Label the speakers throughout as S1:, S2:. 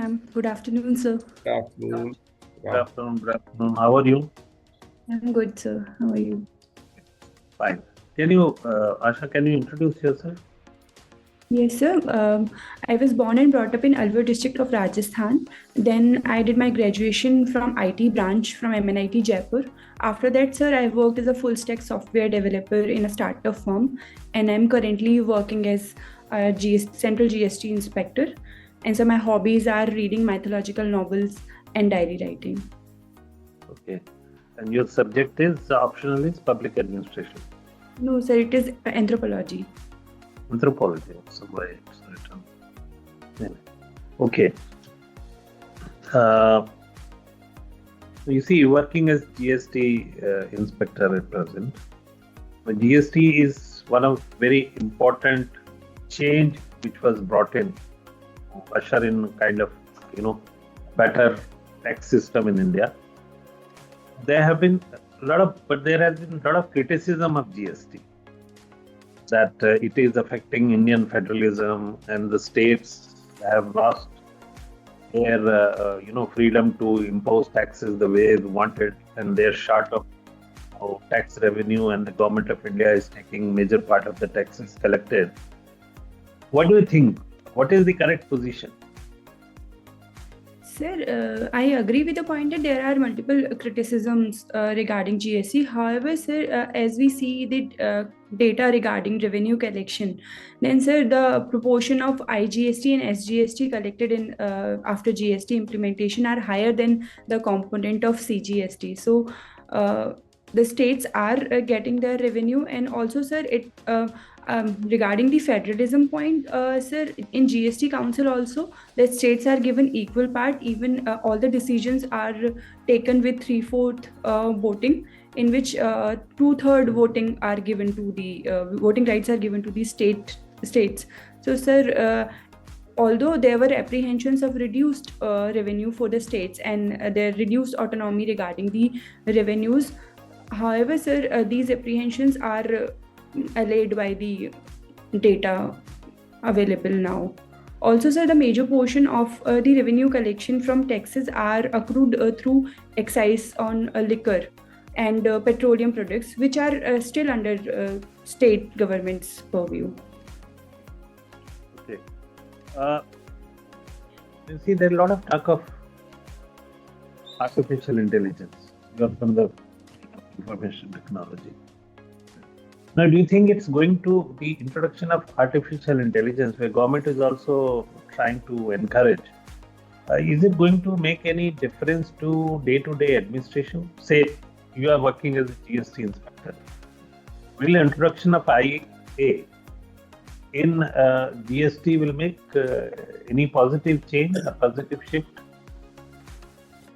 S1: ma'am. Good afternoon, sir.
S2: Good afternoon.
S3: Good afternoon. Good afternoon. How are you?
S1: I'm good, sir. How are you?
S3: Fine. Asha, can you introduce yourself?
S1: Yes, sir. I was born and brought up in Alwar district of Rajasthan. Then I did my graduation from IT branch from MNIT Jaipur. After that, sir, I worked as a full stack software developer in a startup firm, and I'm currently working as a central GST inspector. And so my hobbies are reading mythological novels and diary writing.
S3: Okay. And your subject is optional is public administration.
S1: No, sir, it is anthropology.
S3: Anthropology. So why it's written. Anyway. Okay. So you see, you're working as GST inspector at present. But GST is one of very important change which was brought in to usher in kind of better tax system in India. There has been a lot of criticism of GST that it is affecting Indian federalism and the states have lost their freedom to impose taxes the way they wanted, and they're short of tax revenue, and the government of India is taking major part of the taxes collected. What do you think? What is the correct position?
S1: Sir, I agree with the point that there are multiple criticisms regarding GST. However, sir, as we see the data regarding revenue collection, then, sir, the proportion of IGST and SGST collected in after GST implementation are higher than the component of CGST. So, the states are getting their revenue, and also, sir, regarding the federalism point, sir, in GST Council also, the states are given equal part. Even all the decisions are taken with 3/4 voting, in which 2/3 voting are given to the voting rights are given to the states. So, sir, although there were apprehensions of reduced revenue for the states and their reduced autonomy regarding the revenues, however, sir, these apprehensions are allayed by the data available now. Also, sir, the major portion of the revenue collection from taxes are accrued through excise on liquor and petroleum products, which are still under state government's purview.
S3: Okay. You see, there is a lot of talk of artificial intelligence. You are from the information technology. Now, do you think it's going to be introduction of artificial intelligence, where government is also trying to encourage? Is it going to make any difference to day-to-day administration? Say you are working as a GST inspector. Will the introduction of IA in GST will make any positive change, a positive shift?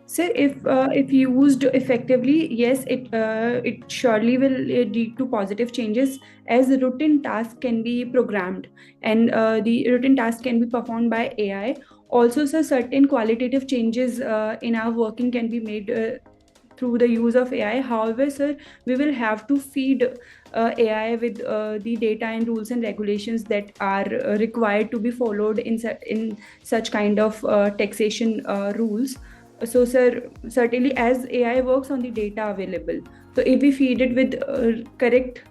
S1: Sir, if used effectively, yes, it surely will lead to positive changes, as the routine task can be programmed, and the routine task can be performed by AI. Also, sir, certain qualitative changes in our working can be made through the use of AI. However, sir, we will have to feed AI with the data and rules and regulations that are required to be followed in such kind of taxation rules. So, sir, certainly as AI works on the data available, so if we feed it with correct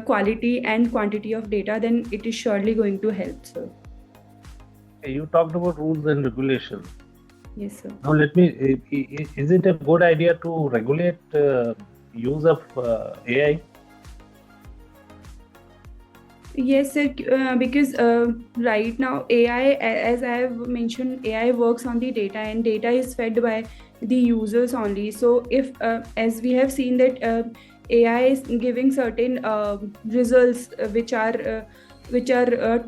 S1: quality and quantity of data, then it is surely going to help, sir.
S3: You talked about rules and regulations.
S1: Yes, sir.
S3: Now, is it a good idea to regulate use of AI?
S1: Yes, sir, because right now AI, as I have mentioned, AI works on the data, and data is fed by the users only. So if, as we have seen that AI is giving certain results which are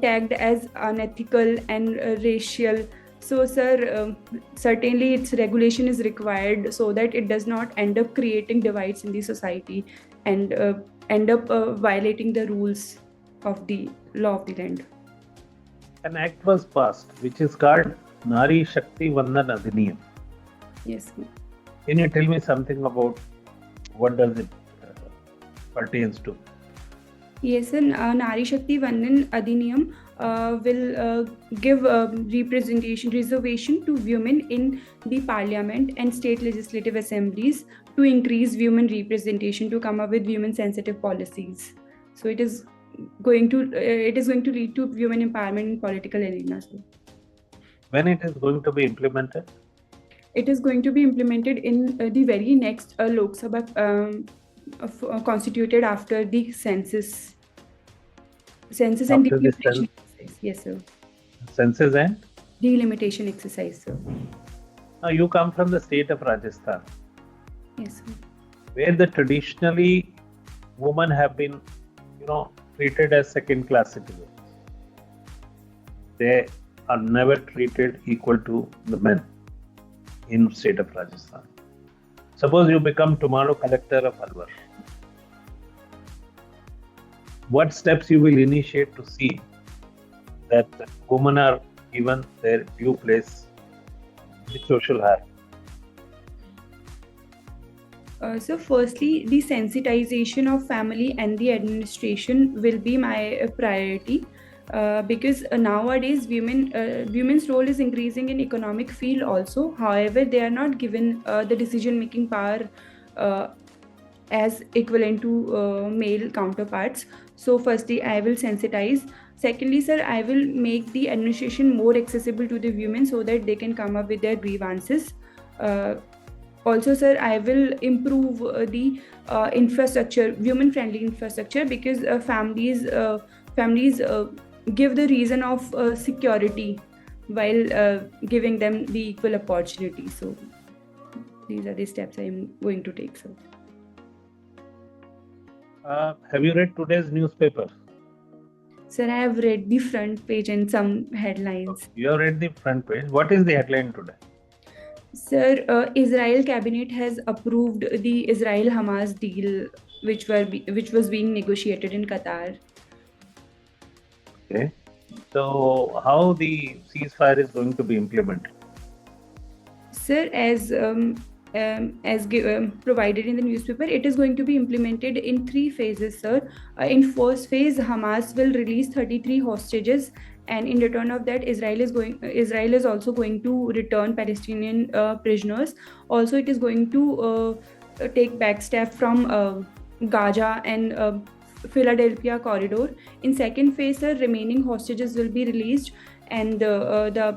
S1: tagged as unethical and racial. So, sir, certainly its regulation is required so that it does not end up creating divides in the society and end up violating the rules of the law of the land.
S3: An act was passed which is called Nari Shakti Vandan Adhiniyam.
S1: Yes.
S3: Can you tell me something about what does it pertains to?
S1: Yes, sir. Nari Shakti Vandan Adhiniyam will give reservation to women in the parliament and state legislative assemblies to increase women representation, to come up with women sensitive policies. So it is going to lead to women empowerment in political arenas.
S3: When it is going to be implemented?
S1: It is going to be implemented in the very next Lok Sabha constituted after the census and
S3: After the
S1: delimitation exercise. Yes, sir.
S3: Census and
S1: Delimitation exercise, sir.
S3: now you come from the state of Rajasthan.
S1: Yes, sir.
S3: Where the traditionally women have been, treated as second-class citizens. They are never treated equal to the men in state of Rajasthan. Suppose you become tomorrow collector of Alwar. What steps you will initiate to see that women are given their due place in the social hierarchy?
S1: So firstly, the sensitization of family and the administration will be my priority, because nowadays women's role is increasing in economic field also. However, they are not given the decision making power as equivalent to male counterparts. So firstly, I will sensitize. Secondly, sir, I will make the administration more accessible to the women so that they can come up with their grievances. Also, sir, I will improve the infrastructure, women-friendly infrastructure, because families give the reason of security while giving them the equal opportunity. So these are the steps I am going to take, sir.
S3: Have you read today's newspaper?
S1: Sir, I have read the front page and some headlines.
S3: You have read the front page. What is the headline today?
S1: Sir, Israel cabinet has approved the Israel-Hamas deal, which was being negotiated in Qatar.
S3: Okay. So how the ceasefire is going to be implemented?
S1: Sir, as provided in the newspaper, it is going to be implemented in 3 phases, sir. In first phase, Hamas will release 33 hostages, and in return of that, Israel is also going to return Palestinian prisoners. Also, it is going to take back step from Gaza and Philadelphia corridor. In second phase, sir, remaining hostages will be released, and the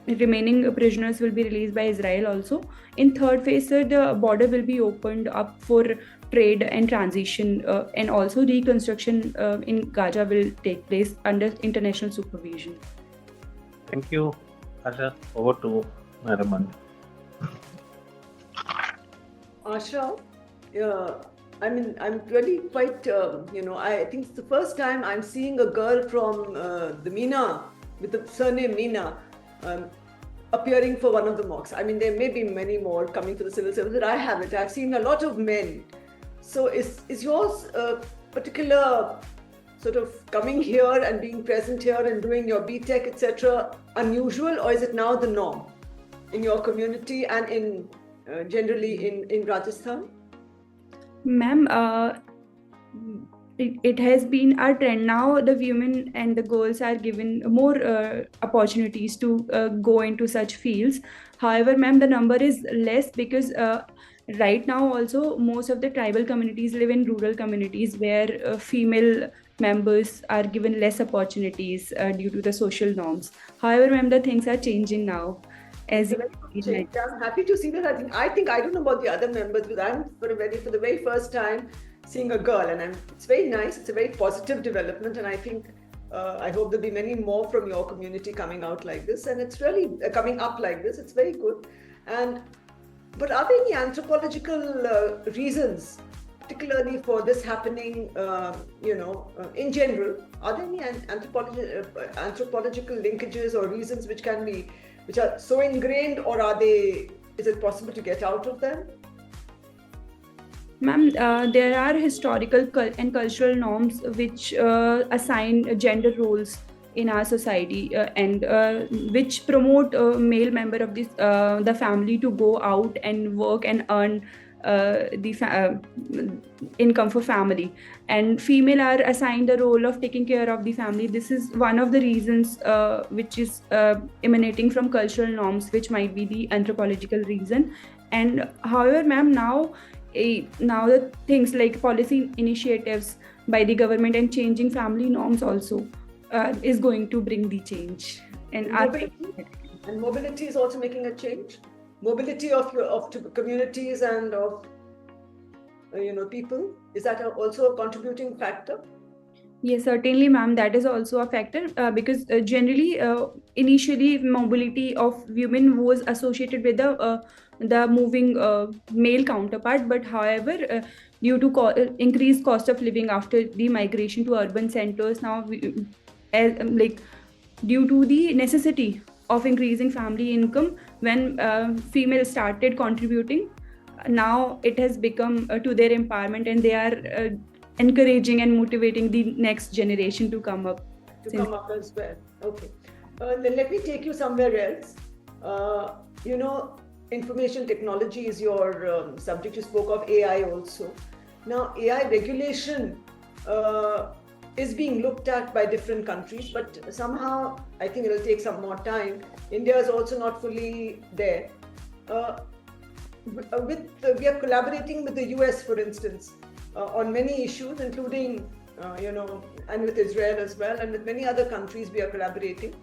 S1: remaining prisoners will be released by Israel also. In third phase, sir, the border will be opened up for trade and transition, and also reconstruction in Gaza will take place under international supervision.
S3: Thank you, Asha. Over to Naraman.
S2: Asha, I'm really quite, I think it's the first time I'm seeing a girl from the Meena, with the surname Meena, appearing for one of the mocks. I mean, there may be many more coming for the civil service, but I haven't. I've seen a lot of men. So is yours a particular sort of coming here and being present here and doing your BTech, etc., unusual, or is it now the norm in your community and in generally in Rajasthan?
S1: Ma'am, it has been our trend now. The women and the girls are given more opportunities to go into such fields. However, ma'am, the number is less because right now also most of the tribal communities live in rural communities where female members are given less opportunities due to the social norms. However, ma'am, the things are changing now. As
S2: I'm happy to see that. I don't know about the other members, but I'm for the very first time seeing a girl, and it's very nice. It's a very positive development, and I think I hope there'll be many more from your community coming out like this, and it's really coming up like this. It's very good. But are there any anthropological reasons, particularly for this happening? In general, are there any anthropological linkages or reasons which are so ingrained, or is it possible to get out of them?
S1: Ma'am, there are historical and cultural norms which assign gender roles in our society and which promote a male member of the family to go out and work and earn income for family, and female are assigned the role of taking care of the family. This is one of the reasons which is emanating from cultural norms, which might be the anthropological reason. And however, ma'am, now the things like policy initiatives by the government and changing family norms also is going to bring the change. And
S2: mobility is also making a change. Mobility of communities and of people, is that also a contributing factor?
S1: Yes, certainly, ma'am. That is also a factor because generally, initially, mobility of women was associated with the moving male counterpart. But however, due to increased cost of living after the migration to urban centers, now due to the necessity of increasing family income, when females started contributing, now it has become to their empowerment, and they are encouraging and motivating the next generation to come up.
S2: As well. Okay. Then let me take you somewhere else. Information technology is your subject. You spoke of AI also. Now, AI regulation is being looked at by different countries, but somehow I think it'll take some more time. India is also not fully there. We are collaborating with the US, for instance, on many issues, including, and with Israel as well, and with many other countries we are collaborating.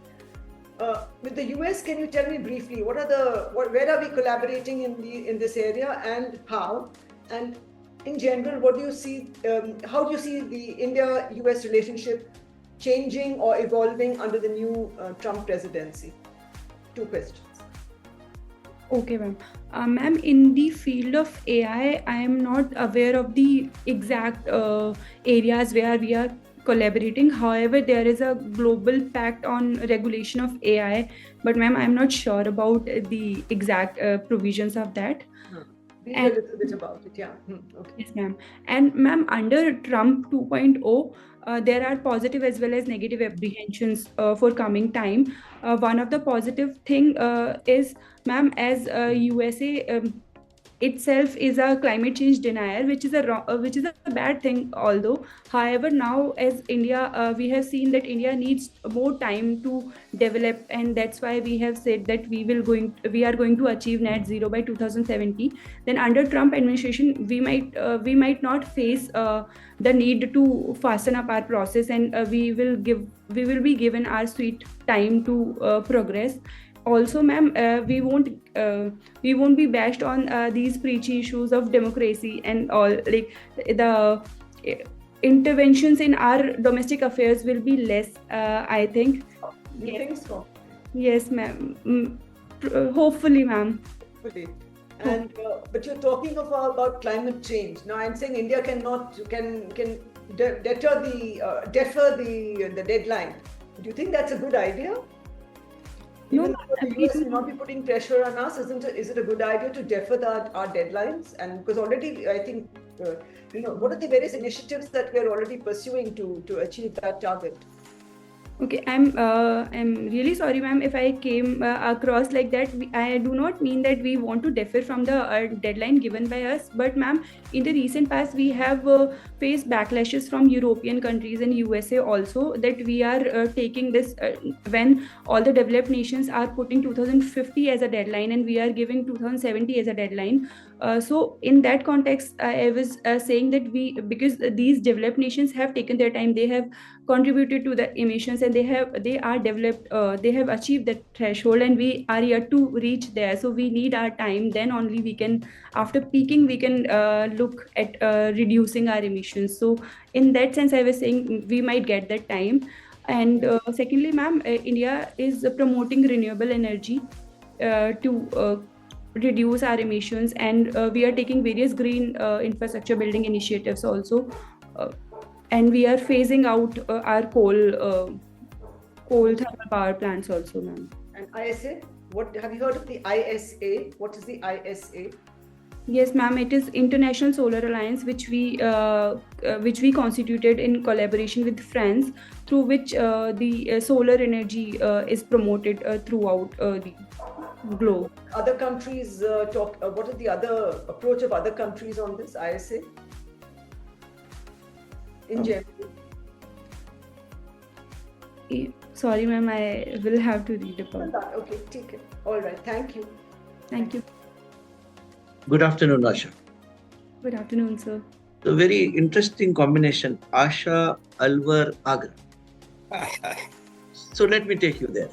S2: With the US, can you tell me briefly where are we collaborating in this area and how? And in general, what do you see? How do you see the India-US relationship changing or evolving under the new Trump presidency? 2 questions.
S1: Okay, ma'am. Ma'am, in the field of AI, I am not aware of the exact areas where we are collaborating. However, there is a global pact on regulation of AI, but ma'am, I'm not sure about the exact provisions of that.
S2: Read a little bit about it, yeah. Okay.
S1: Yes, ma'am. And ma'am, under Trump 2.0, there are positive as well as negative apprehensions for coming time. One of the positive thing is, ma'am, as USA itself is a climate change denier, which is a bad thing. Although, however, now as India, we have seen that India needs more time to develop, and that's why we have said that we are going to achieve net zero by 2070. Then under Trump administration, we might not face the need to fasten up our process, and we will be given our sweet time to progress. Also, ma'am, we won't be bashed on these preachy issues of democracy and all. Like the interventions in our domestic affairs will be less, I think.
S2: You think so?
S1: Yes, ma'am. Hopefully, ma'am.
S2: Hopefully. And but you're talking about climate change. Now, I'm saying India can defer the deadline. Do you think that's a good idea? Even though the US will not be putting pressure on us, is it a good idea to defer our deadlines? And because already, I think, what are the various initiatives that we're already pursuing to achieve that target?
S1: Okay, I'm really sorry, ma'am, if I came across like that. I do not mean that we want to defer from the deadline given by us, but ma'am, in the recent past, we have faced backlashes from European countries and USA also, that we are taking this when all the developed nations are putting 2050 as a deadline, and we are giving 2070 as a deadline. So in that context, I was saying that because these developed nations have taken their time, they have contributed to the emissions, and they have achieved that threshold, and we are yet to reach there. So we need our time. Then only we can, after peaking, we can look at reducing our emissions. So in that sense, I was saying we might get that time. And secondly, ma'am, India is promoting renewable energy to reduce our emissions, and we are taking various green infrastructure building initiatives also, and we are phasing out our coal thermal power plants also, ma'am.
S2: And ISA, what have you heard of the ISA? What is the ISA?
S1: Yes, ma'am. It is International Solar Alliance, which we constituted in collaboration with France, through which the solar energy is promoted throughout the globe.
S2: Other countries what is the other approach of other countries on this ISA in general?
S1: Sorry, ma'am. I will have to read about.
S2: Okay, take it. All right. Thank you.
S1: Thank you.
S4: Good afternoon, Asha.
S1: Good afternoon, sir.
S4: So very interesting combination, Asha, Alwar, Agra. So let me take you there.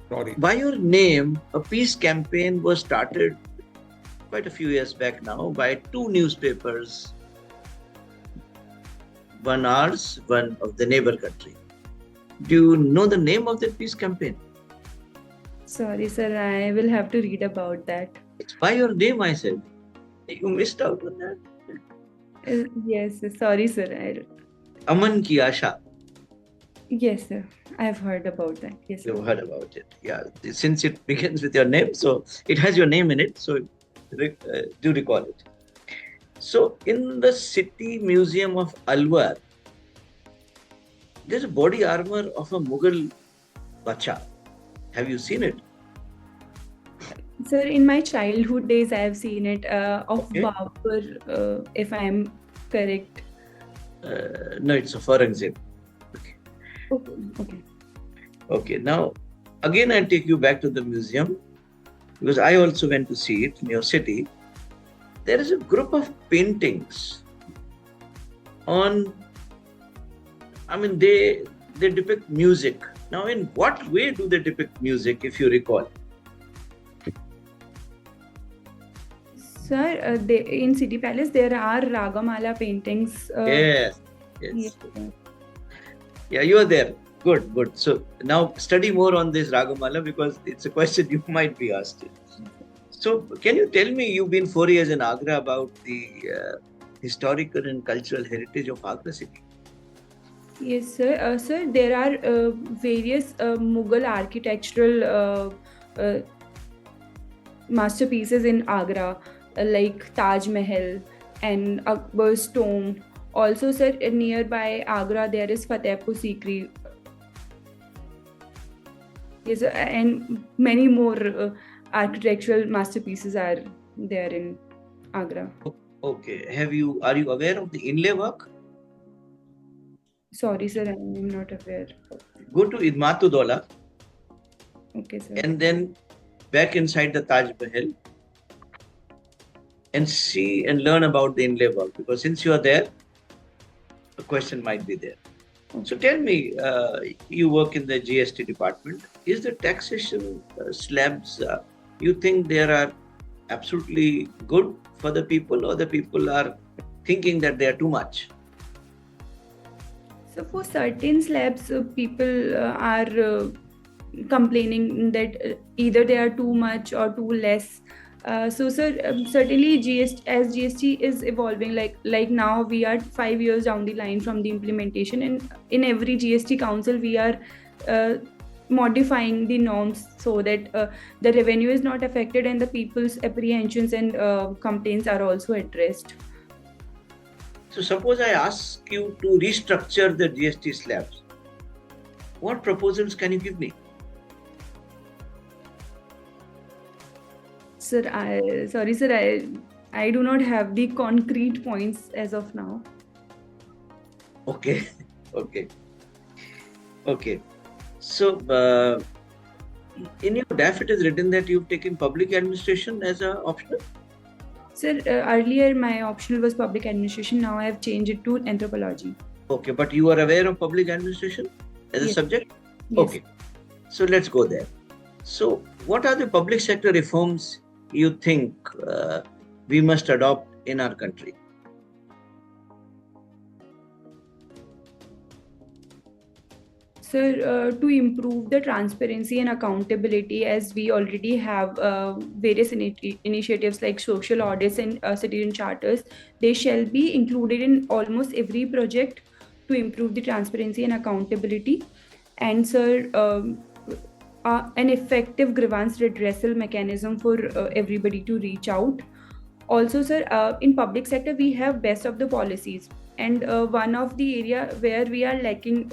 S5: Sorry.
S4: By your name, a peace campaign was started quite a few years back now by two newspapers, one ours, one of the neighbor country. Do you know the name of that peace campaign?
S1: Sorry, sir. I will have to read about that.
S4: It's by your name, I said. You missed out on that.
S1: Yes, sir. Sorry, sir.
S4: Aman Ki Asha.
S1: Yes, sir. I have heard about that. Yes, sir.
S4: You've heard about it. Yeah. Since it begins with your name, so it has your name in it. So do recall it. So in the City Museum of Alwar, there's a body armor of a Mughal Bacha. Have you seen it?
S1: Sir, in my childhood days, I have seen it of
S4: Okay.
S1: Babur, if I am correct.
S4: No, it's a Aurangzeb.
S1: Okay. Okay.
S4: Okay. Now, again, I'll take you back to the museum because I also went to see it in your city. There is a group of paintings on, they depict music. Now, in what way do they depict music, if you recall?
S1: Sir, in City Palace, there are Ragamala paintings.
S4: Yes.
S1: Yes, sir.
S4: Yeah, you are there. Good. So now study more on this Ragamala because it's a question you might be asked. So can you tell me, you've been 4 years in Agra, about the historical and cultural heritage of Agra city?
S1: Yes, sir. Sir, there are various Mughal architectural masterpieces in Agra, like Taj Mahal and Akbar's tomb. Also, sir, nearby Agra, there is Fatehpur Sikri. Yes, sir, and many more architectural masterpieces are there in Agra.
S4: Okay. Are you aware of the inlay work?
S1: Sorry, sir, I am not aware.
S4: Go to Idmatuddaulah
S1: Okay, sir.
S4: and then back inside the Taj Mahal and see and learn about the inlay work, because since you are there, a question might be there. So tell me, you work in the GST department. Is the taxation slabs, you think they are absolutely good for the people, or the people are thinking that they are too much?
S1: So for certain slabs, people are complaining that either they are too much or too less. So sir, certainly as GST is evolving, like now we are 5 years down the line from the implementation, and in every GST council we are modifying the norms so that the revenue is not affected and the people's apprehensions and complaints are also addressed.
S4: So suppose I ask you to restructure the GST slabs. What proposals can you give me?
S1: Sir, I do not have the concrete points as of now.
S4: Okay. So in your DAF it is written that you've taken public administration as an optional?
S1: Sir, earlier my optional was public administration. Now I have changed it to anthropology.
S4: Okay, but you are aware of public administration as a
S1: Yes.
S4: subject?
S1: Yes.
S4: Okay. So let's go there. So what are the public sector reforms you think we must adopt in our country?
S1: Sir, to improve the transparency and accountability, as we already have various initiatives like social audits and citizen charters, they shall be included in almost every project to improve the transparency and accountability. And sir, an effective grievance redressal mechanism for everybody to reach out Also, sir, in public sector, we have best of the policies. And one of the area where we are lacking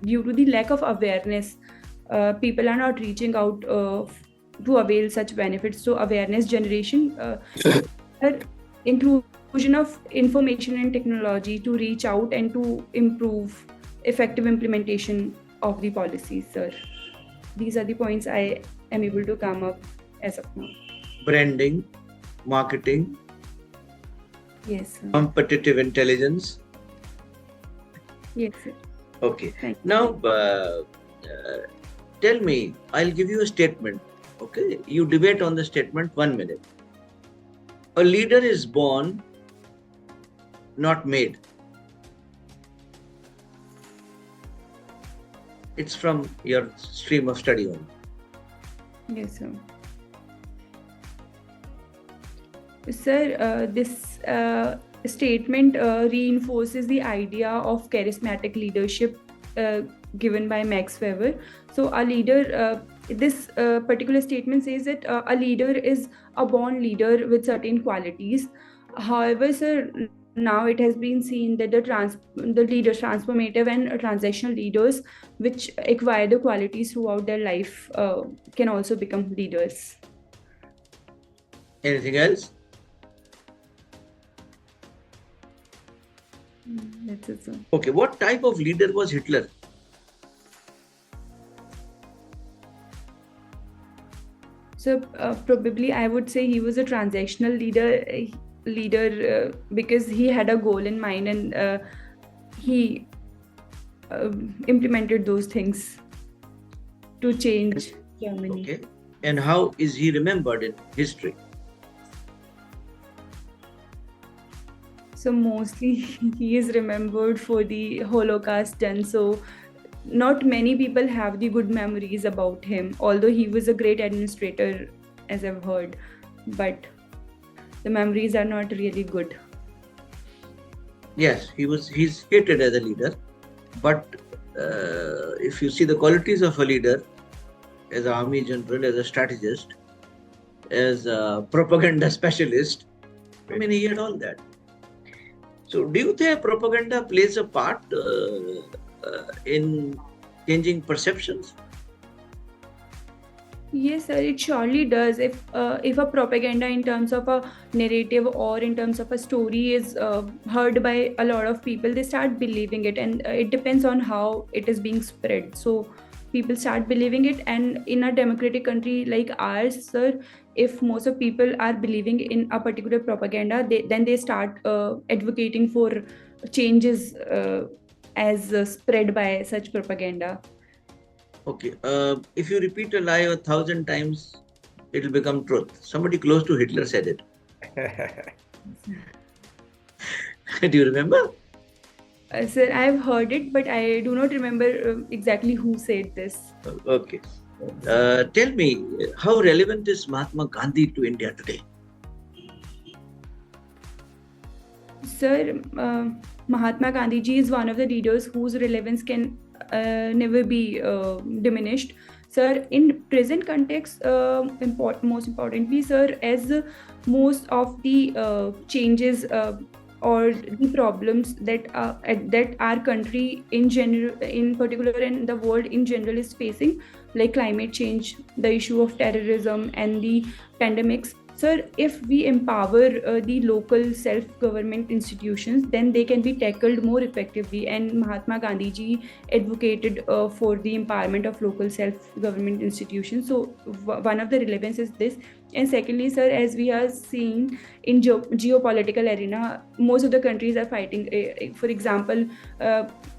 S1: due to the lack of awareness, people are not reaching out to avail such benefits. So awareness generation, inclusion of information and technology to reach out and to improve effective implementation of the policies, sir. These are the points I am able to come up as of now.
S4: Branding, marketing,
S1: Yes, sir.
S4: competitive intelligence.
S1: Yes, sir.
S4: Okay.
S1: Thank you.
S4: Now, tell me, I'll give you a statement. Okay. You debate on the statement 1 minute. A leader is born, not made. It's from your stream of study only.
S1: Yes, sir. Sir, this statement reinforces the idea of charismatic leadership given by Max Weber. So, a leader, this particular statement says that a leader is a born leader with certain qualities. However, sir, now it has been seen that the leaders, transformative and transactional leaders, which acquire the qualities throughout their life, can also become leaders.
S4: Anything else?
S1: That's it, sir.
S4: Okay. What type of leader was Hitler?
S1: So probably I would say he was a transactional leader because he had a goal in mind and he implemented those things to change Germany.
S4: Okay. And how is he remembered in history?
S1: So mostly he is remembered for the Holocaust done. So not many people have the good memories about him, although he was a great administrator, as I've heard, but the memories are not really good.
S4: Yes, he's hated as a leader, but if you see the qualities of a leader, as an army general, as a strategist, as a propaganda specialist, I mean, he had all that. So, do you think propaganda plays a part in changing perceptions?
S1: Yes, sir, it surely does. If a propaganda in terms of a narrative or in terms of a story is heard by a lot of people, they start believing it, and it depends on how it is being spread. So people start believing it, and in a democratic country like ours, sir, if most of people are believing in a particular propaganda, then they start advocating for changes as spread by such propaganda.
S4: Okay, if you repeat a lie 1,000 times, it will become truth. Somebody close to Hitler said it. Do you remember?
S1: Sir, I've heard it, but I do not remember exactly who said this.
S4: Okay. Tell me, how relevant is Mahatma Gandhi to India today?
S1: Sir, Mahatma Gandhi ji is one of the leaders whose relevance can never be diminished. Sir, in present context, most importantly, sir, as most of the changes or the problems that our country in general, in particular, and the world in general is facing, like climate change, the issue of terrorism, and the pandemics. Sir, if we empower the local self-government institutions, then they can be tackled more effectively. And Mahatma Gandhi ji advocated for the empowerment of local self-government institutions. So one of the relevance is this. And secondly, sir, as we are seeing in geopolitical arena, most of the countries are fighting. For example,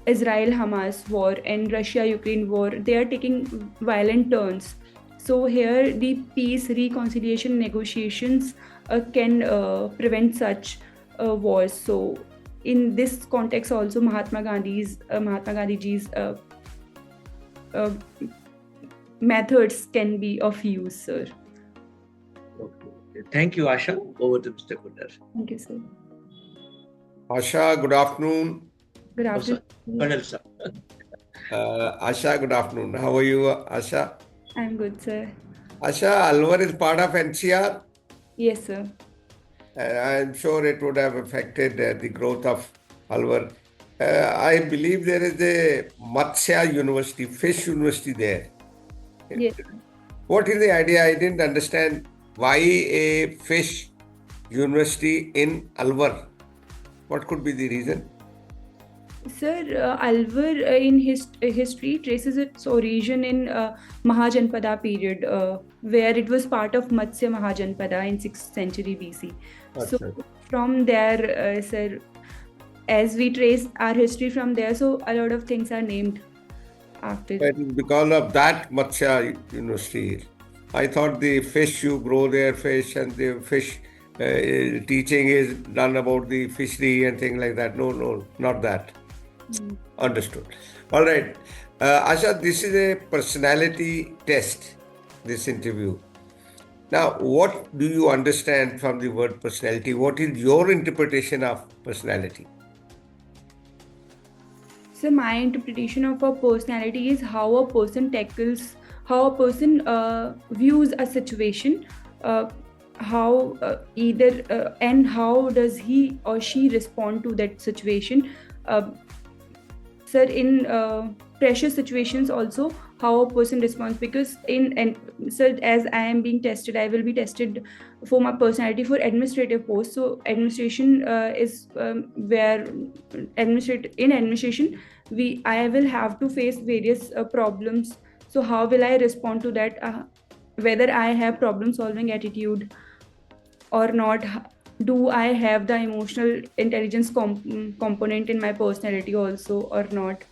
S1: Israel-Hamas war and Russia-Ukraine war, they are taking violent turns. So here the peace, reconciliation, negotiations can prevent such wars. So in this context also, Mahatma Gandhi ji's methods can be of use, sir.
S4: Okay. Thank you, Asha. Over to Mr. Kundar.
S1: Thank you, sir.
S5: Asha, good afternoon.
S1: Good afternoon.
S4: Colonel sir.
S5: Asha, good afternoon. How are you, Asha?
S1: I'm good, sir.
S5: Asha, Alwar is part of NCR?
S1: Yes, sir.
S5: I'm sure it would have affected the growth of Alwar. I believe there is a Matsya University, Fish University there.
S1: Yes.
S5: What is the idea? I didn't understand why a fish university in Alwar. What could be the reason?
S1: Sir, Alwar in history traces its origin in Mahajanpada period, where it was part of Matsya Mahajanpada in 6th century BC. So
S5: Achha.
S1: from there, sir, as we trace our history from there, so a lot of things are named after.
S5: It is because of that Matsya University. I thought the fish you grow there, fish, and the fish teaching is done about the fishery and things like that. No, not that. Understood. All right. Asha, this is a personality test, this interview. Now, what do you understand from the word personality? What is your interpretation of personality?
S1: So my interpretation of a personality is how a person tackles, how a person views a situation, how and how does he or she respond to that situation. Sir, in pressure situations also, how a person responds, because sir, as I am being tested, I will be tested for my personality for administrative posts. So administration is where in administration I will have to face various problems. So how will I respond to that? Whether I have problem solving attitude or not, do I have the emotional intelligence component in my personality also or not,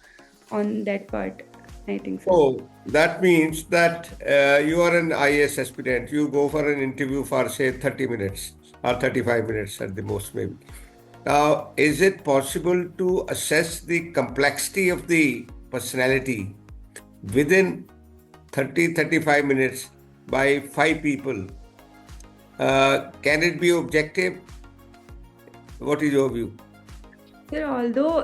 S1: on that part, I think so.
S5: Oh, that means that you are an IAS aspirant. You go for an interview for, say, 30 minutes or 35 minutes at the most, maybe. Now, is it possible to assess the complexity of the personality within 30-35 minutes by 5 people? Can it be objective? What is your view?
S1: Sir, although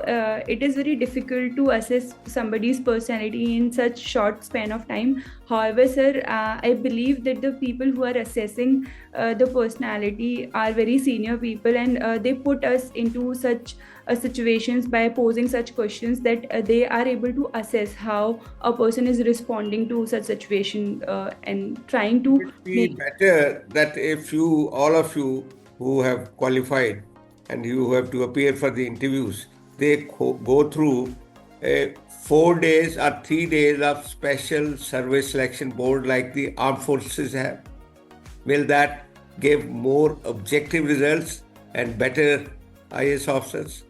S1: it is very difficult to assess somebody's personality in such short span of time, however, sir, I believe that the people who are assessing the personality are very senior people, and they put us into such situations by posing such questions that they are able to assess how a person is responding to such situation and trying to
S5: It would be better that if all of you who have qualified and you have to appear for the interviews, they go through 4 days or 3 days of special service selection board like the armed forces have. Will that give more objective results and better IAS officers?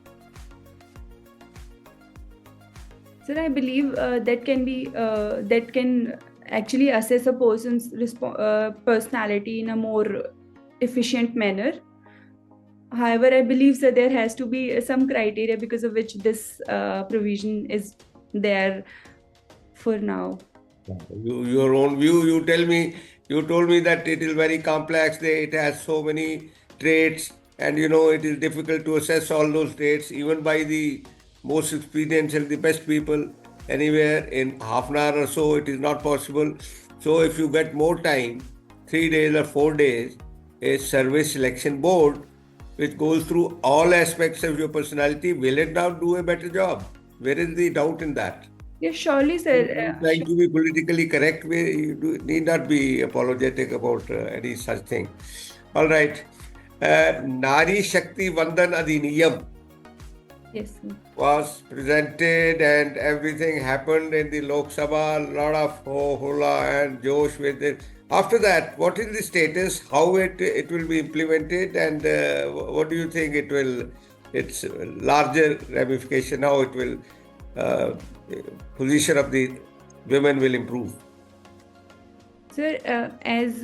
S1: Sir, I believe that can actually assess a person's personality in a more efficient manner. However, I believe that there has to be some criteria because of which this provision is there for now.
S5: Your own view, you told me that it is very complex, it has so many traits, and it is difficult to assess all those traits even by the most experienced and the best people anywhere in half an hour or so. It is not possible. So if you get more time, 3 days or 4 days, a service selection board which goes through all aspects of your personality, will it now do a better job? Where is the doubt in that?
S1: Yes, surely, sir.
S5: Trying to be politically correct, you need not be apologetic about any such thing. All right. Nari Shakti Vandan Adhiniyam
S1: Yes, sir.
S5: was presented and everything happened in the Lok Sabha, a lot of hola and Josh with it. After that, what is the status, how it will be implemented, and what do you think its larger ramification, how it will, position of the women will improve?
S1: Sir, as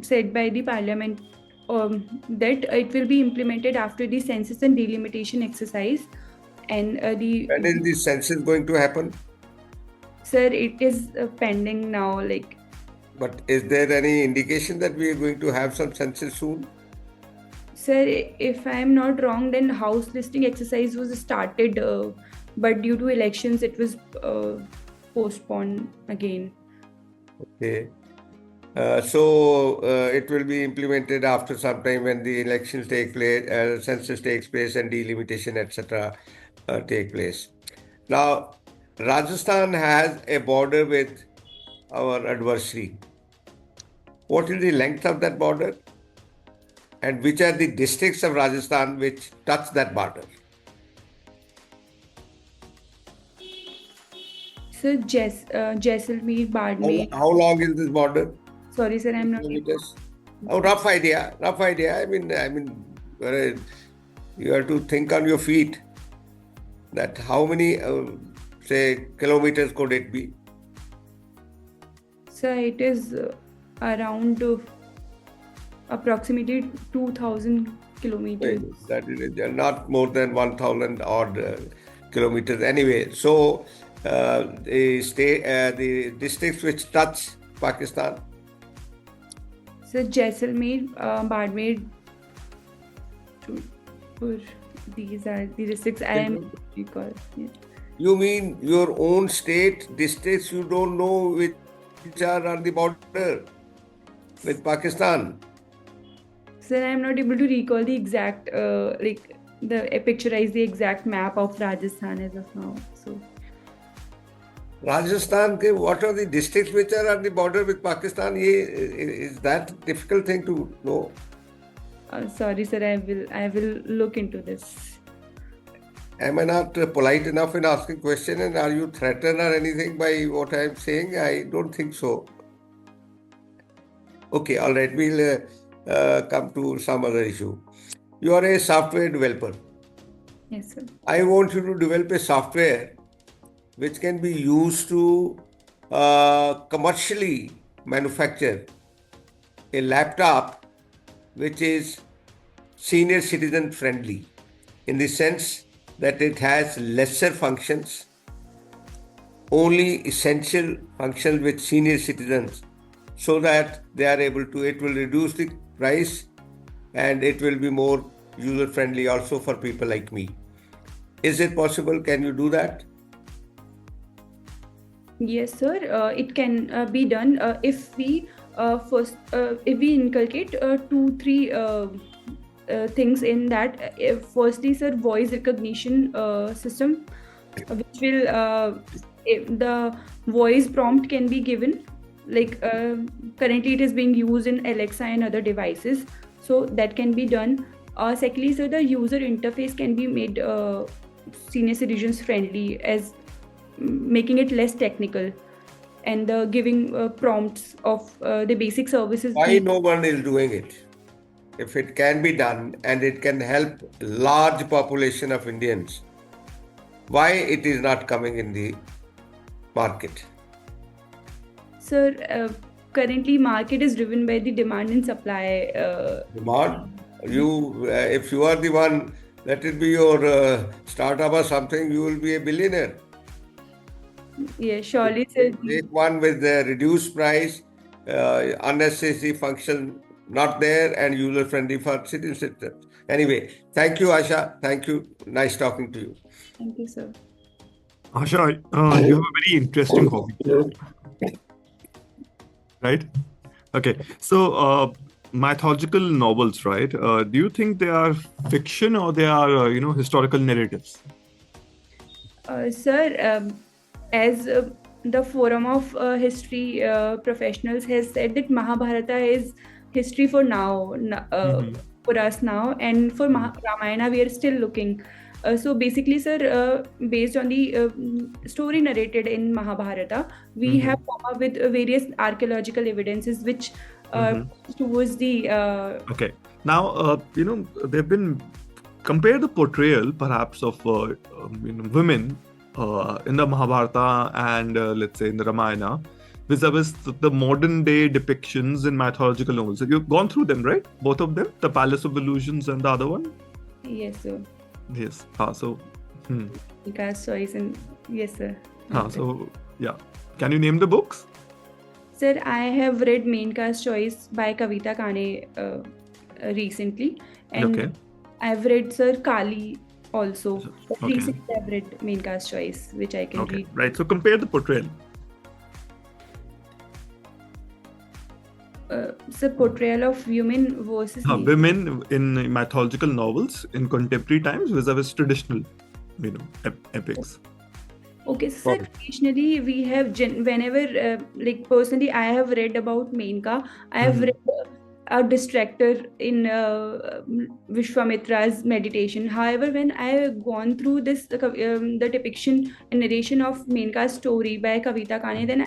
S1: said by the Parliament, that it will be implemented after the census and delimitation exercise. And
S5: when is the census going to happen?
S1: Sir, it is pending now.
S5: But is there any indication that we are going to have some census soon?
S1: Sir, if I am not wrong, then house listing exercise was started, but due to elections, it was postponed again.
S5: Okay. It will be implemented after some time when the elections take place, census takes place, and delimitation, etc., take place. Now, Rajasthan has a border with our adversary. What is the length of that border? And which are the districts of Rajasthan which touch that border?
S1: Sir, Jaisalmer, Bardmer.
S5: How long is this border?
S1: Sorry, sir, I'm not.
S5: Kilometers? Oh, rough idea. I mean, you have to think on your feet that how many, say, kilometers could it be?
S1: Sir, it is around approximately 2,000 kilometers.
S5: That is not more than 1,000 odd kilometers. Anyway, so the districts which touch Pakistan.
S1: Sir, Jaisalmer, Bardmer. These are the districts I am recall. Yeah.
S5: You mean your own state districts? You don't know which are on the border with Pakistan?
S1: Sir, I am not able to recall the exact, picturize the exact map of Rajasthan as of now. So,
S5: Rajasthan, what are the districts which are on the border with Pakistan? Is that a difficult thing to know?
S1: sorry, sir, I will look into this.
S5: Am I not polite enough in asking question, and are you threatened or anything by what I am saying? I don't think so. Okay, all right, we'll come to some other issue. You are a software developer.
S1: Yes, sir.
S5: I want you to develop a software which can be used to commercially manufacture a laptop which is senior citizen friendly, in the sense that it has lesser functions, only essential functions with senior citizens, so that they are able to, it will reduce the price and it will be more user friendly also for people like me. Is it possible? Can you do that?
S1: Yes, sir. It can be done if we if we inculcate 2-3 things in that. Firstly, sir, voice recognition system, which will the voice prompt can be given. Like currently, it is being used in Alexa and other devices, so that can be done. Secondly, sir, the user interface can be made senior citizens friendly, as making it less technical, and giving prompts of the basic services.
S5: Why no one is doing it? If it can be done and it can help large population of Indians, why it is not coming in the market?
S1: Sir, currently market is driven by the demand and supply.
S5: Demand? If you are the one, let it be your startup or something, you will be a billionaire.
S1: Yeah, surely, sir.
S5: Take one with the reduced price, unnecessary function not there, and user friendly for citizens. Anyway, thank you, Asha. Thank you. Nice talking to you.
S1: Thank you, sir.
S6: Asha, you have a very interesting hobby, right? Okay, so mythological novels, right? Do you think they are fiction or they are, historical narratives?
S1: Sir, as the Forum of History Professionals has said, that Mahabharata is history for now, for us now, and for Ramayana we are still looking. So basically, sir, based on the story narrated in Mahabharata, we have come up with various archaeological evidences which towards the.
S6: Okay. Now, they've been compare the portrayal, perhaps, of women in the Mahabharata and let's say in the Ramayana, vis-a-vis the modern day depictions in mythological novels. You've gone through them, right? Both of them, the Palace of Illusions and the other one.
S1: Yes, sir.
S6: Yes.
S1: Cast choice, and yes, sir.
S6: So yeah, can you name the books?
S1: Sir, I have read Main Cast Choice by Kavita Kane recently, and I've read Sir Kali also. Recently, I've read Main Cast Choice, which I can read.
S6: Right. So compare the portrayal.
S1: It's a portrayal of women versus men.
S6: Women in mythological novels in contemporary times vis-a-vis traditional, epics.
S1: Okay, so sir, traditionally we have whenever like personally I have read about Menka. I have read a distractor in Vishwamitra's meditation. However, when I have gone through this the depiction and narration of Menka's story by Kavita Kane, then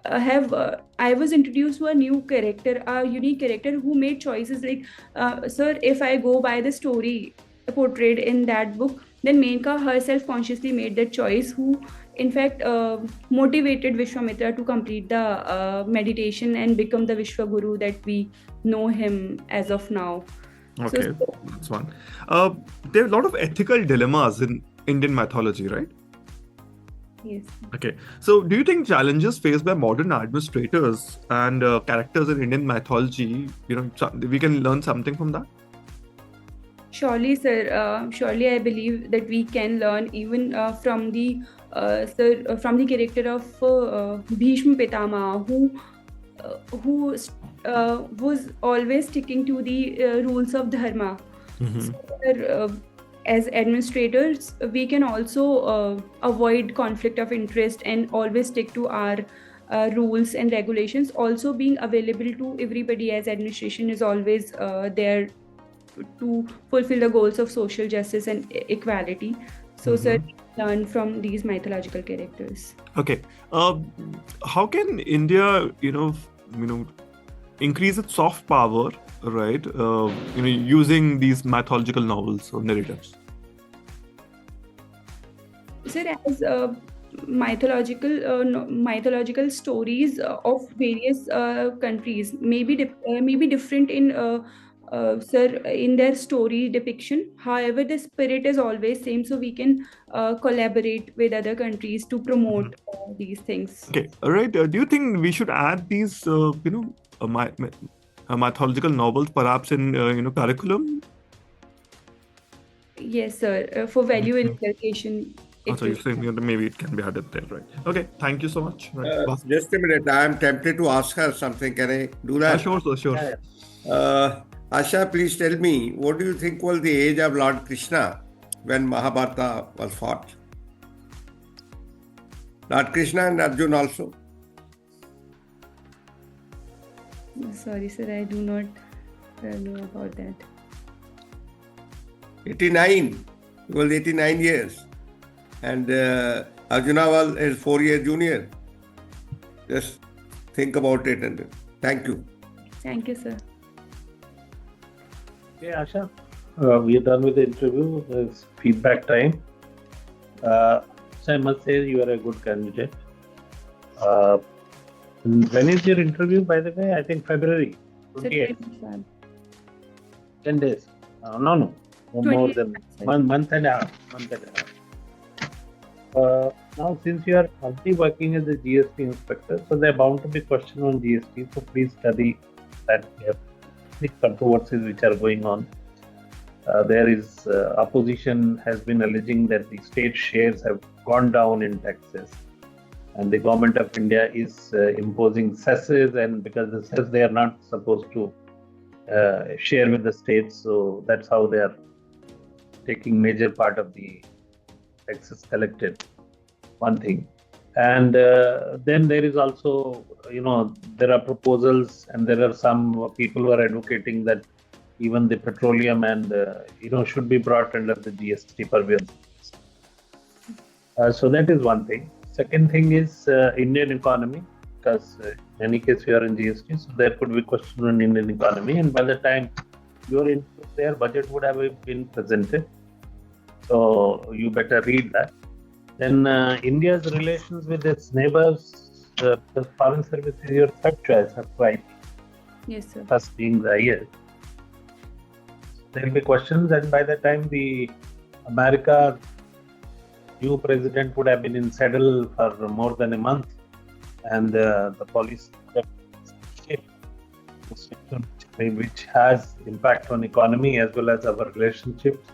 S1: I was introduced to a new character, a unique character who made choices like, sir, if I go by the story portrayed in that book, then Menka herself consciously made that choice, who in fact motivated Vishwamitra to complete the meditation and become the Vishwaguru that we know him as of now.
S6: Okay, that's one. There are a lot of ethical dilemmas in Indian mythology, right?
S1: Yes.
S6: Okay, so do you think challenges faced by modern administrators and characters in Indian mythology, we can learn something from that?
S1: Surely, sir. Surely, I believe that we can learn even from the from the character of Bhishma Pitama, who was always sticking to the rules of dharma. So, sir, as administrators, we can also avoid conflict of interest and always stick to our rules and regulations. Also, being available to everybody as administration is always there to fulfill the goals of social justice and equality. So, sir, learn from these mythological characters.
S6: Okay, how can India, increase its soft power, right? Using these mythological novels or narratives.
S1: Sir, as mythological stories of various countries may be different in in their story depiction. However, the spirit is always same, so we can collaborate with other countries to promote these things.
S6: Okay, all right. Do you think we should add these, mythological novels perhaps in curriculum?
S1: Yes, sir. For value inculcation.
S6: So you're saying maybe it can be added there, right? Okay, thank you so much. Right.
S5: Just a minute, I am tempted to ask her something. Can I do that?
S6: Sure, sure.
S5: Asha, please tell me, what do you think was the age of Lord Krishna when Mahabharata was fought? Lord Krishna and Arjun also.
S1: Sorry, sir, I do not know about that.
S5: 89. He was 89 years. And Arjuna was his 4-year junior. Just think about it and thank you.
S1: Thank you, sir.
S3: Okay, Asha, we are done with the interview. It's feedback time. So I must say you are a good candidate. When is your interview, by the way? I think February 28th. 10 days. No more than 1 month and a half. Now, since you are already working as a GST inspector, so there are bound to be questions on GST. So please study that. We have the controversies which are going on. There is opposition has been alleging that the state shares have gone down in taxes, and the government of India is imposing cesses, and because the cess they are not supposed to share with the states, so that's how they are taking major part of the taxes collected. One thing. And then there is also, there are proposals, and there are some people who are advocating that even the petroleum and, should be brought under the GST purview. So that is one thing. Second thing is Indian economy, because in any case you are in GST, so there could be question on Indian economy, and by the time your input there, budget would have been presented. So you better read that. Then India's relations with its neighbors, the foreign service is your third choice, right?
S1: Yes, sir.
S3: First being the IAS. There will be questions, and by the time the America new president would have been in saddle for more than a month, and the policy which has impact on economy as well as our relationships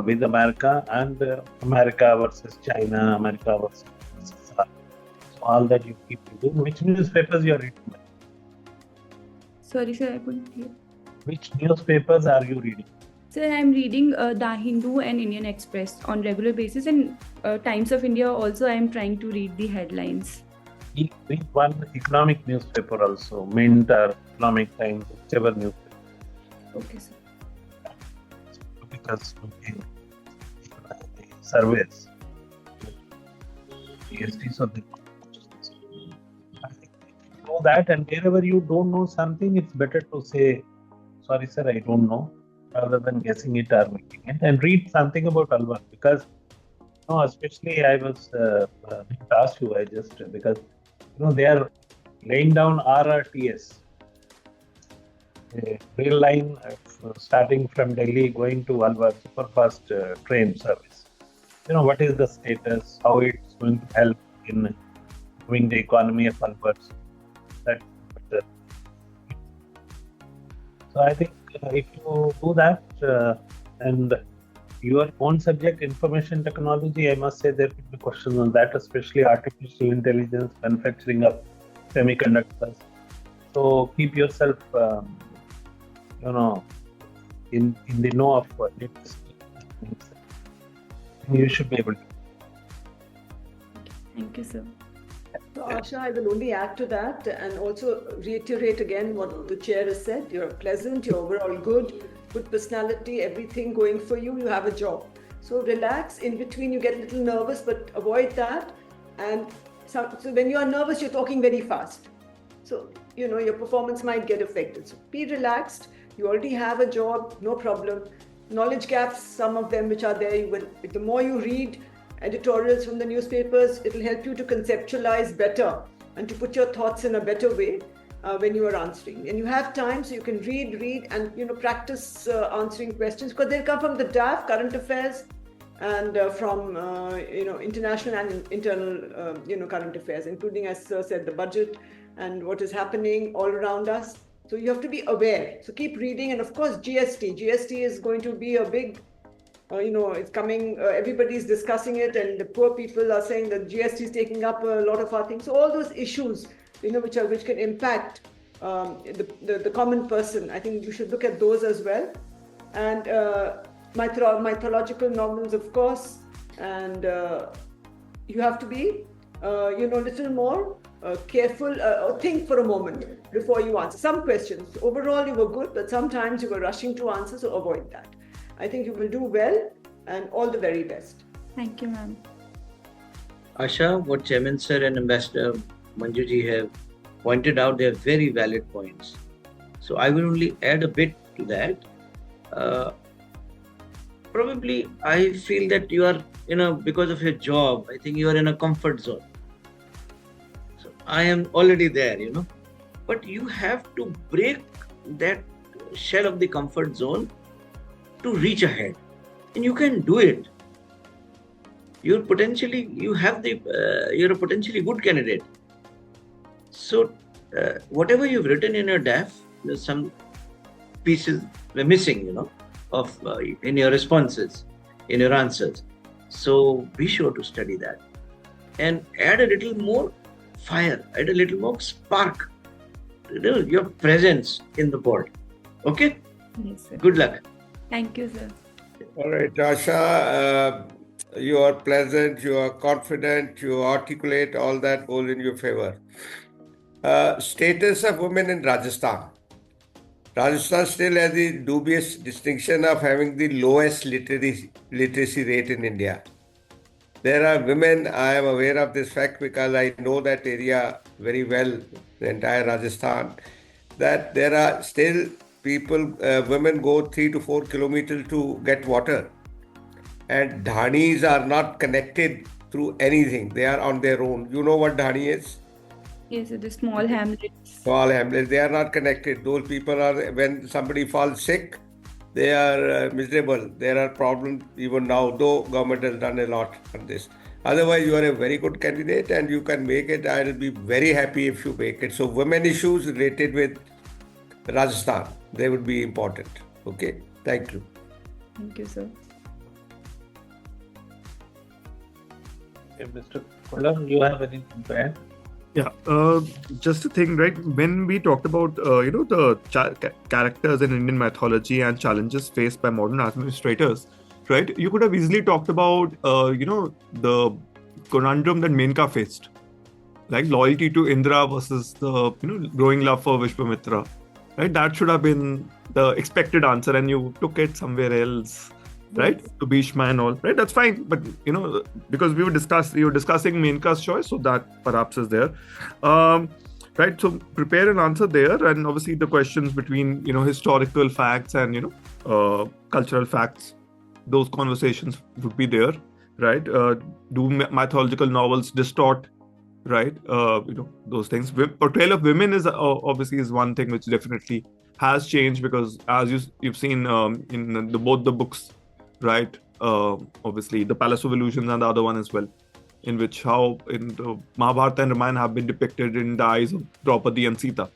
S3: with America, and America versus China, America versus Israel. So all that you keep reading. Which newspapers you are reading?
S1: Sorry, sir, I couldn't hear.
S3: Which newspapers are you reading?
S1: Sir, I'm reading The Hindu and Indian Express on regular basis, and Times of India also. I'm trying to read the headlines.
S3: Read one economic newspaper also, Mint or Economic Times, whichever newspaper.
S1: Okay, sir.
S3: Because surveys, GST, so I think if you know that, and wherever you don't know something, it's better to say, sorry sir, I don't know, rather than guessing it or making it, and read something about Alwar, because especially I was asked you, I just, because they are laying down RRTS, a rail line starting from Delhi going to Alwar, superfast train service. What is the status, how it's going to help in moving the economy of Alwar. So I think if you do that, and your own subject, information technology, I must say there could be questions on that, especially artificial intelligence, manufacturing of semiconductors. So keep yourself, in the know of latest things. You should be able to.
S1: Thank you, sir.
S2: So Asha, I will only add to that and also reiterate again what the chair has said. You're pleasant, you're overall good personality, everything going for you, you have a job. So relax. In between you get a little nervous, but avoid that. And so when you are nervous, you're talking very fast. So, your performance might get affected. So be relaxed. You already have a job, no problem. Knowledge gaps, some of them which are there, the more you read editorials from the newspapers, it will help you to conceptualize better and to put your thoughts in a better way when you are answering. And you have time, so you can read and practice answering questions, because they'll come from the DAF, current affairs, and from international and internal current affairs, including, as Sir said, the budget and what is happening all around us. So you have to be aware. So keep reading, and of course GST is going to be a big it's coming, everybody's discussing it, and the poor people are saying that GST is taking up a lot of our things. So all those issues, which can impact the common person, I think you should look at those as well. And mythological novels, of course, and you have to be, little more careful, or think for a moment before you answer. Some questions, overall you were good, but sometimes you were rushing to answer, so avoid that. I think you will do well, and all the very best.
S1: Thank you, ma'am.
S4: Asha, what Chairman Sir and Ambassador Manjuji have pointed out, they are very valid points. So I will only add a bit to that. Probably I feel that you are, because of your job, I think you are in a comfort zone. So I am already there, but you have to break that shell of the comfort zone to reach ahead, and you can do it. You're a potentially good candidate. So whatever you've written in your DAF, there's some pieces were missing, in your responses, in your answers. So be sure to study that and add a little more fire, add a little more spark, your presence in the board. Okay?
S1: Yes, sir.
S4: Good luck.
S1: Thank you, sir.
S5: All right, Asha, you are pleasant, you are confident, you articulate, all that goes in your favor. Status of women in Rajasthan. Rajasthan still has the dubious distinction of having the lowest literacy rate in India. There are women, I am aware of this fact because I know that area very well, the entire Rajasthan, that there are still women go 3 to 4 kilometers to get water, and dhanis are not connected through anything. They are on their own. You know what dhani is?
S1: Yes, the small hamlets.
S5: Small hamlets. They are not connected. Those people are, when somebody falls sick, they are miserable. There are problems even now, though government has done a lot on this. Otherwise, you are a very good candidate and you can make it. I will be very happy if you make it. So women issues related with Rajasthan, they would be important. Okay, thank you.
S1: Thank you, sir.
S3: Okay, Mr. Kullam, you have anything to add?
S6: Yeah, just a thing, right? When we talked about the characters in Indian mythology and challenges faced by modern administrators, right? You could have easily talked about the conundrum that Menka faced, like loyalty to Indra versus the growing love for Vishwamitra, right? That should have been the expected answer, and you took it somewhere else, right? To Bhishma and all, right? That's fine, but because you were discussing Menka's choice, so that perhaps is there, right? So prepare an answer there, and obviously the questions between historical facts and cultural facts, those conversations would be there, right? Do mythological novels distort, right? Those things. Portrayal of women is obviously is one thing which definitely has changed, because as you've seen in both the books, right? Obviously the Palace of Illusions and the other one as well, in which how in the Mahabharata and Ramayana have been depicted in the eyes of Draupadi and Sita,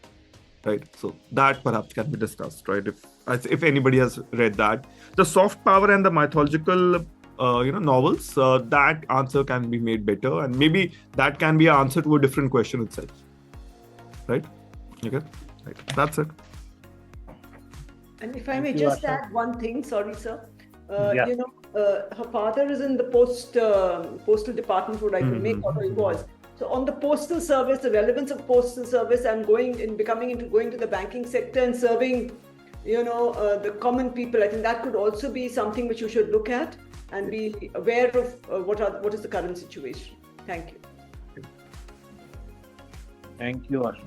S6: right? So that perhaps can be discussed, right? If anybody has read that, the soft power and the mythological novels, that answer can be made better, and maybe that can be an answer to a different question itself, right? Okay, right. That's it.
S2: And if I may just add one thing, sorry, sir.
S3: Yeah.
S2: Her father is in the postal department, what I can make out he was. So on the postal service, the relevance of postal service and going to the banking sector and serving, the common people, I think that could also be something which you should look at and be aware of what is the current situation. Thank you.
S3: Thank you, Asha.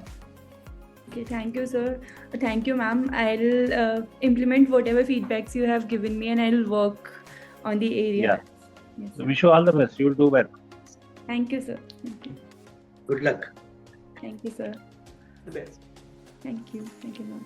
S1: Okay, thank you, sir. Thank you, ma'am. I'll implement whatever feedbacks you have given me, and I'll work on the area.
S3: Yeah.
S1: Yes,
S3: So wish you all the best. You'll do well.
S1: thank you, sir. Thank you.
S4: Good luck.
S1: Thank you, sir.
S2: The best.
S1: Thank you, ma'am.